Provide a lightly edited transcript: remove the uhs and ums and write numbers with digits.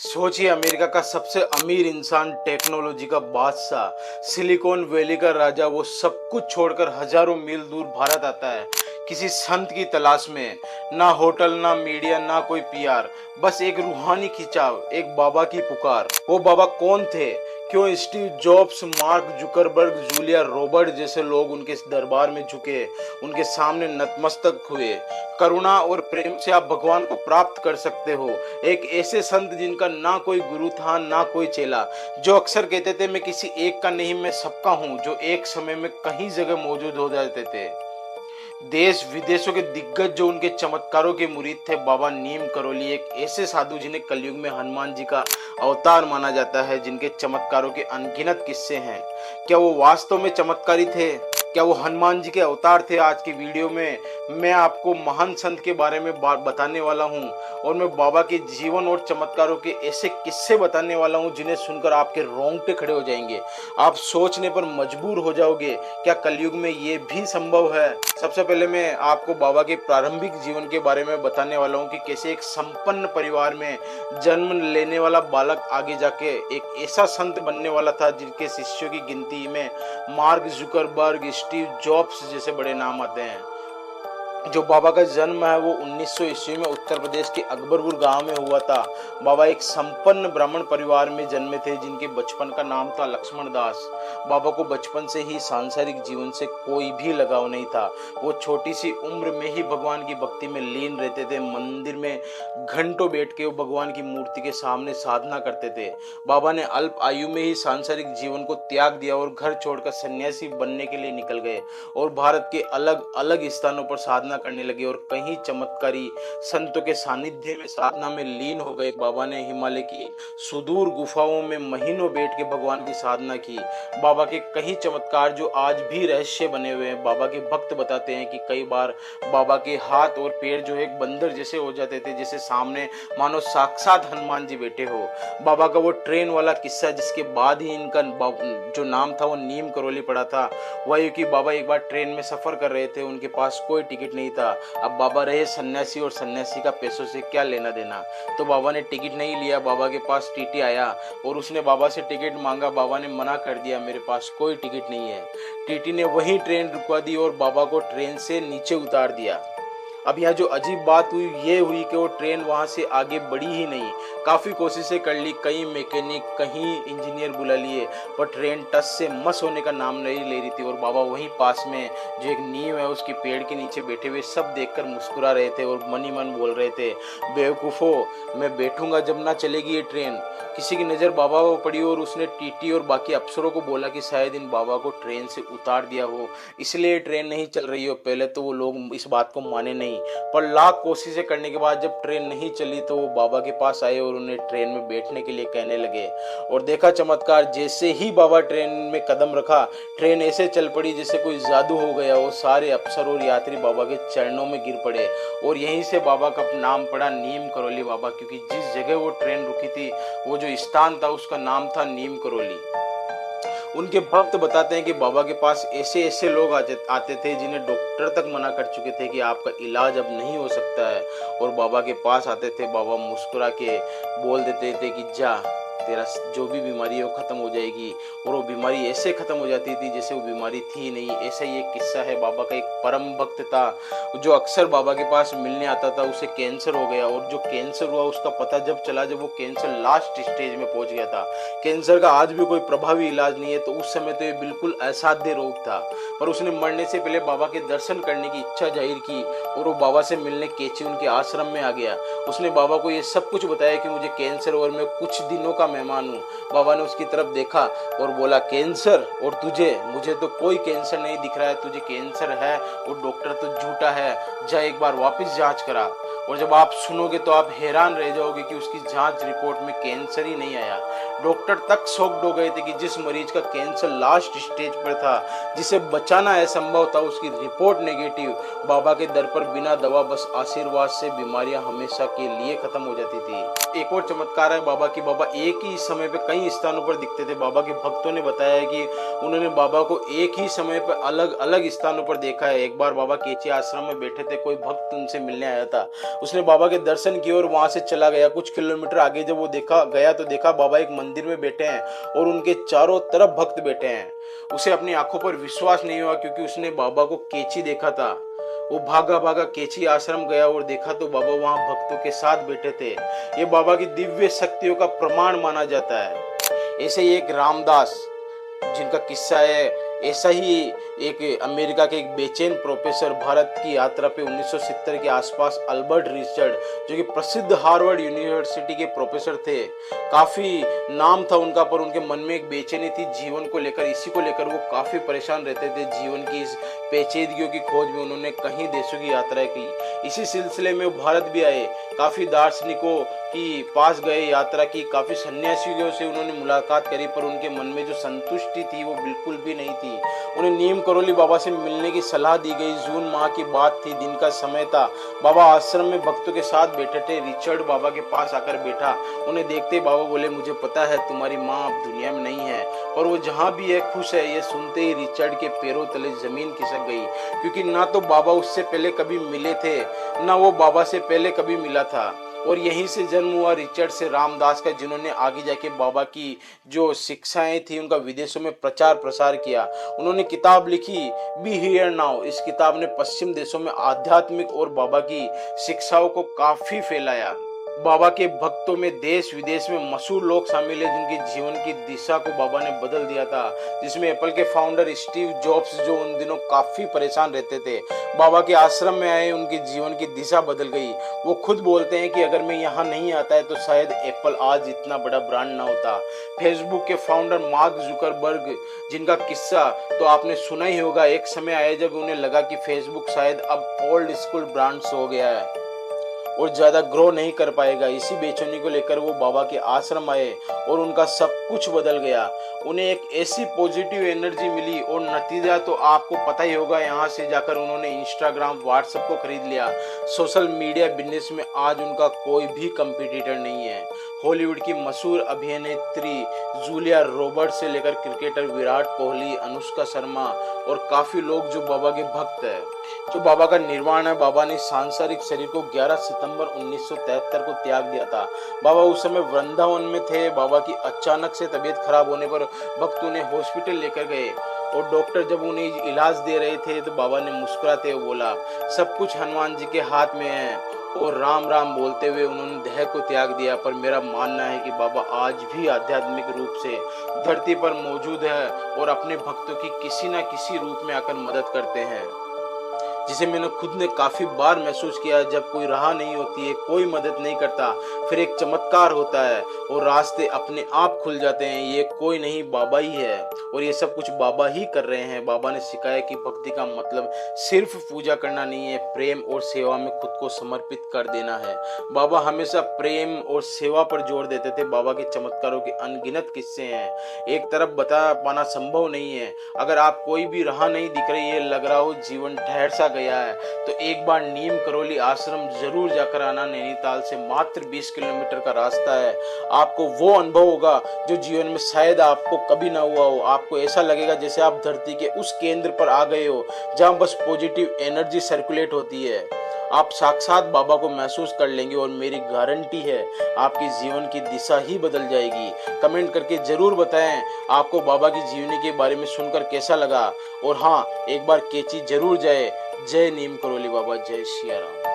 सोचिए, अमेरिका का सबसे अमीर इंसान, टेक्नोलॉजी का बादशाह, सिलिकॉन वैली का राजा, वो सब कुछ छोड़कर हजारों मील दूर भारत आता है किसी संत की तलाश में। ना होटल, ना मीडिया, ना कोई पीआर, बस एक रूहानी खिंचाव, एक बाबा की पुकार। वो बाबा कौन थे? क्यों Steve jobs, mark Zuckerberg, Julia Robert जैसे लोग उनके दरबार में झुके, उनके सामने नतमस्तक हुए? करुणा और प्रेम से आप भगवान को प्राप्त कर सकते हो। एक ऐसे संत जिनका ना कोई गुरु था, ना कोई चेला, जो अक्सर कहते थे मैं किसी एक का नहीं, मैं सबका हूँ, जो एक समय में कहीं जगह मौजूद हो जाते थे। देश विदेशों के दिग्गज जो उनके चमत्कारों के मुरीद थे, बाबा नीम करोली एक ऐसे साधु जिन्हें कलयुग में हनुमान जी का अवतार माना जाता है, जिनके चमत्कारों के अनगिनत किस्से हैं। क्या वो वास्तव में चमत्कारी थे? क्या वो हनुमान जी के अवतार थे? आज की वीडियो में मैं आपको महान संत के बारे में बताने वाला हूँ, और मैं बाबा के जीवन और चमत्कारों के ऐसे किस्से बताने वाला हूँ जिन्हें सुनकर आपके रोंगटे खड़े हो जाएंगे। आप सोचने पर मजबूर हो जाओगे, क्या कलयुग में ये भी संभव है? सबसे पहले मैं आपको बाबा के प्रारंभिक जीवन के बारे में बताने वाला हूँ कि कैसे एक संपन्न परिवार में जन्म लेने वाला बालक आगे जाके एक ऐसा संत बनने वाला था जिनके शिष्यों की गिनती में मार्क जुकरबर्ग, स्टीव जॉब्स जैसे बड़े नाम आते हैं। जो बाबा का जन्म है वो 1900 ईस्वी में उत्तर प्रदेश के अकबरपुर गांव में हुआ था। बाबा एक संपन्न ब्राह्मण परिवार में जन्मे थे जिनके बचपन का नाम था लक्ष्मण दास। बाबा को बचपन से ही सांसारिक जीवन से कोई भी लगाव नहीं था। वो छोटी सी उम्र में ही भगवान की भक्ति में लीन रहते थे। मंदिर में घंटों बैठ के वो भगवान की मूर्ति के सामने साधना करते थे। बाबा ने अल्प आयु में ही सांसारिक जीवन को त्याग दिया और घर छोड़कर सन्यासी बनने के लिए निकल गए और भारत के अलग अलग स्थानों पर साधना करने लगे और कहीं चमत्कारी संतों के सानिध्य में साधना में लीन हो गए। बाबा ने हिमालय की सुदूर गुफाओं में महीनों बैठ के भगवान की साधना की। बाबा के कई चमत्कार जो आज भी रहस्य बने हुए हैं। बाबा के भक्त बताते हैं कि कई बार बाबा के हाथ और पैर जो एक बंदर जैसे हो जाते थे, जैसे सामने मानो साक्षात हनुमान जी बैठे हो। बाबा का वो ट्रेन वाला किस्सा जिसके बाद ही इनका जो नाम था वो नीम करोली पड़ा था, वही कि बाबा एक बार ट्रेन में सफर कर रहे थे, उनके पास कोई टिकट नहीं था। अब बाबा रहे सन्यासी और सन्यासी का पैसों से क्या लेना देना, तो बाबा ने टिकट नहीं लिया। बाबा के पास टीटी आया और उसने बाबा से टिकट मांगा। बाबा ने मना कर दिया, मेरे पास कोई टिकट नहीं है। टीटी ने वही ट्रेन रुकवा दी और बाबा को ट्रेन से नीचे उतार दिया। अब यहाँ जो अजीब बात हुई ये हुई कि वो ट्रेन वहां से आगे बढ़ी ही नहीं। काफी कोशिशें कर ली, कई मैकेनिक, कहीं इंजीनियर बुला लिए, पर ट्रेन टस से मस होने का नाम नहीं ले रही थी। और बाबा वहीं पास में जो एक नीम है उसके पेड़ के नीचे बैठे हुए सब देखकर मुस्कुरा रहे थे और मन ही मन बोल रहे थे, बेवकूफो, मैं बैठूंगा जब ना चलेगी ये ट्रेन। किसी की नजर बाबा को पड़ी और उसने टीटी और बाकी अफसरों को बोला कि शायद इन बाबा को ट्रेन से उतार दिया हो, इसलिए ट्रेन नहीं चल रही हो। पहले तो वो लोग इस बात को माने नहीं, पर लाख कोशिशें करने के बाद जब ट्रेन नहीं चली तो वो बाबा के पास आए और उन्हें ट्रेन में बैठने के लिए कहने लगे। और देखा चमत्कार, जैसे ही बाबा ट्रेन में कदम रखा, ट्रेन ऐसे चल पड़ी जैसे कोई जादू हो गया। वो सारे अफसर और यात्री बाबा के चरणों में गिर पड़े और यहीं से बाबा का नाम पड़ा नीम करोली बाबा, क्योंकि जिस जगह वो ट्रेन रुकी थी वो जो स्थान था उसका नाम था नीम करोली। उनके भक्त बताते हैं कि बाबा के पास ऐसे ऐसे लोग आते थे जिन्हें डॉक्टर तक मना कर चुके थे कि आपका इलाज अब नहीं हो सकता है, और बाबा के पास आते थे। बाबा मुस्कुरा के बोल देते थे कि जा, तेरा जो भी बीमारी है वो खत्म हो जाएगी। और वो बीमारी ऐसे खत्म हो जाती थी जैसे वो बीमारी थी नहीं। ऐसा ही एक किस्सा है। बाबा का एक परम भक्त था जो अक्सर बाबा के पास मिलने आता था, उसे कैंसर हो गया, और जो कैंसर हुआ उसका पता जब चला जब वो कैंसर लास्ट स्टेज में पहुंच गया था। कैंसर का आज भी कोई प्रभावी इलाज नहीं है, तो उस समय तो ये बिल्कुल असाध्य रोग था, पर उसने मरने से पहले बाबा के दर्शन करने की इच्छा जाहिर की और वो बाबा से मिलने केची उनके आश्रम में आ गया। उसने बाबा को ये सब कुछ बताया कि मुझे कैंसर और मैं कुछ दिनों का मेहमान हूँ। बाबा ने उसकी तरफ देखा और बोला, कैंसर और तुझे? मुझे तो कोई कैंसर नहीं दिख रहा है, तुझे कैंसर है और डॉक्टर तो झूठा है, जा एक बार वापस जांच करा। और जब आप सुनोगे तो आप हैरान रह जाओगे कि उसकी जांच रिपोर्ट में कैंसर ही नहीं आया। डॉक्टर तक शॉक्ड हो गए थे कि जिस मरीज का कैंसर लास्ट स्टेज पर था, जिसे बचाना असंभव था, उसकी रिपोर्ट नेगेटिव। बाबा के दर पर बिना दवा बस आशीर्वाद से बीमारियां हमेशा के लिए खत्म हो जाती थी। एक और चमत्कार है बाबा की, बाबा एक ही समय पे कई स्थानों पर दिखते थे। बाबा के भक्तों ने बताया कि उन्होंने बाबा को एक ही समय पर अलग अलग स्थानों पर देखा है। एक बार बाबा केची आश्रम में बैठे थे, कोई भक्त उनसे मिलने आया था। उसने बाबा के दर्शन किए और वहां से चला गया। कुछ किलोमीटर आगे जब वो देखा बाबा एक मंदिर में बैठे हैं और उनके चारों तरफ भक्त बैठे हैं। उसे अपनी आंखों पर विश्वास नहीं हुआ, क्योंकि उसने बाबा को केची देखा था। वो भागा भागा केची आश्रम गया और देखा तो बाबा वहां भक्तों के साथ बैठे थे। ये बाबा की दिव्य शक्तियों का प्रमाण माना जाता है। ऐसे ही एक रामदास जिनका किस्सा है, ऐसा ही एक अमेरिका के एक बेचैन प्रोफेसर भारत की यात्रा पे 1970 के आसपास अल्बर्ट रिचर्ड, जो कि प्रसिद्ध हार्वर्ड यूनिवर्सिटी के प्रोफेसर थे, काफी नाम था उनका, पर उनके मन में एक बेचैनी थी जीवन को लेकर। इसी को लेकर वो काफी परेशान रहते थे। जीवन की इस पेचीदगियों की खोज में उन्होंने कई देशों की यात्रा की। इसी सिलसिले में वो भारत भी आए, काफी दार्शनिकों की पास गए, यात्रा की, काफी सन्यासियों से उन्होंने मुलाकात करी, पर उनके मन में जो संतुष्टि थी वो बिल्कुल भी नहीं थी। उन्हें नीम करोली बाबा से मिलने की सलाह दी गई। जून माह की बात थी, दिन का समय था। बाबा आश्रम में भक्तों के साथ बैठे थे। रिचर्ड बाबा के पास आकर बैठा। उन्हें देखते ही बाबा बोले, मुझे पता है तुम्हारी माँ अब दुनिया में नहीं है, पर वो जहाँ भी है खुश है। ये सुनते ही रिचर्ड के पैरों तले जमीन खिसक गई, क्योंकि ना तो बाबा उससे पहले कभी मिले थे, ना वो बाबा से पहले कभी मिला था। और यहीं से जन्म हुआ रिचर्ड से रामदास का, जिन्होंने आगे जाके बाबा की जो शिक्षाएं थी उनका विदेशों में प्रचार प्रसार किया। उन्होंने किताब लिखी बी हियर नाउ। इस किताब ने पश्चिम देशों में आध्यात्मिक और बाबा की शिक्षाओं को काफी फैलाया। बाबा के भक्तों में देश विदेश में मशहूर लोग शामिल हैं, जिनके जीवन की दिशा को बाबा ने बदल दिया था, जिसमें एप्पल के फाउंडर स्टीव जॉब्स, जो उन दिनों काफी परेशान रहते थे, बाबा के आश्रम में आए, उनके जीवन की दिशा बदल गई। वो खुद बोलते हैं कि अगर मैं यहाँ नहीं आता है तो शायद एप्पल आज इतना बड़ा ब्रांड ना होता। फेसबुक के फाउंडर मार्क जुकरबर्ग, जिनका किस्सा तो आपने सुना ही होगा। एक समय आया जब उन्हें लगा कि फेसबुक शायद अब ओल्ड स्कूल ब्रांड्स हो गया है और ज्यादा ग्रो नहीं कर पाएगा। इसी बेचैनी को लेकर वो बाबा के आश्रम आए और उनका सब कुछ बदल गया। उन्हें एक ऐसी पॉजिटिव एनर्जी मिली और नतीजा तो आपको पता ही होगा। यहाँ से जाकर उन्होंने इंस्टाग्राम, व्हाट्सएप को खरीद लिया। सोशल मीडिया बिजनेस में आज उनका कोई भी कंपटीटर नहीं है। हॉलीवुड की मशहूर अभिनेत्री जूलिया रॉबर्ट से लेकर क्रिकेटर विराट कोहली, अनुष्का शर्मा और काफी लोग जो बाबा के भक्त है। जो बाबा का निर्वाण है, बाबा ने सांसारिक शरीर को 11 सितंबर 1973 को त्याग दिया था। बाबा उस समय वृंदावन में थे। बाबा की अचानक से तबीयत खराब होने पर भक्त उन्हें हॉस्पिटल लेकर गए और डॉक्टर जब उन्हें इलाज दे रहे थे तो बाबा ने मुस्कुराते हुए बोला, सब कुछ हनुमान जी के हाथ में है। और राम राम बोलते हुए उन्होंने देह को त्याग दिया। पर मेरा मानना है कि बाबा आज भी आध्यात्मिक रूप से धरती पर मौजूद है और अपने भक्तों की किसी न किसी रूप में आकर मदद करते हैं, जिसे मैंने खुद ने काफी बार महसूस किया। जब कोई राह नहीं होती है, कोई मदद नहीं करता, फिर एक चमत्कार होता है और रास्ते अपने आप खुल जाते हैं। ये कोई नहीं, बाबा ही है और ये सब कुछ बाबा ही कर रहे हैं। बाबा ने सिखाया कि भक्ति का मतलब सिर्फ पूजा करना नहीं है, प्रेम और सेवा में खुद को समर्पित कर देना है। बाबा हमेशा प्रेम और सेवा पर जोर देते थे। बाबा के चमत्कारों के अनगिनत किस्से हैं, एक तरफ बता पाना संभव नहीं है। अगर आप कोई भी राह नहीं दिख रही है, लग रहा हो जीवन ठहर सा गया है, तो एक बार नीम करोली आश्रम जरूर जाकर आना। नैनीताल से मात्र 20 किलोमीटर का रास्ता है। आपको वो अनुभव होगा जो जीवन में शायद आपको कभी ना हुआ हो। आपको ऐसा लगेगा जैसे आप धरती के उस केंद्र पर आ गए हो जहां बस पॉजिटिव एनर्जी सर्कुलेट होती है। आप साक्षात बाबा को महसूस कर लेंगे और मेरी गारंटी है आपकी जीवन की दिशा ही बदल जाएगी। कमेंट करके जरूर बताएं आपको बाबा की जीवनी के बारे में सुनकर कैसा लगा। और हाँ, एक बार केची जरूर जाए। जय नीम करोली बाबा, जय सिया राम।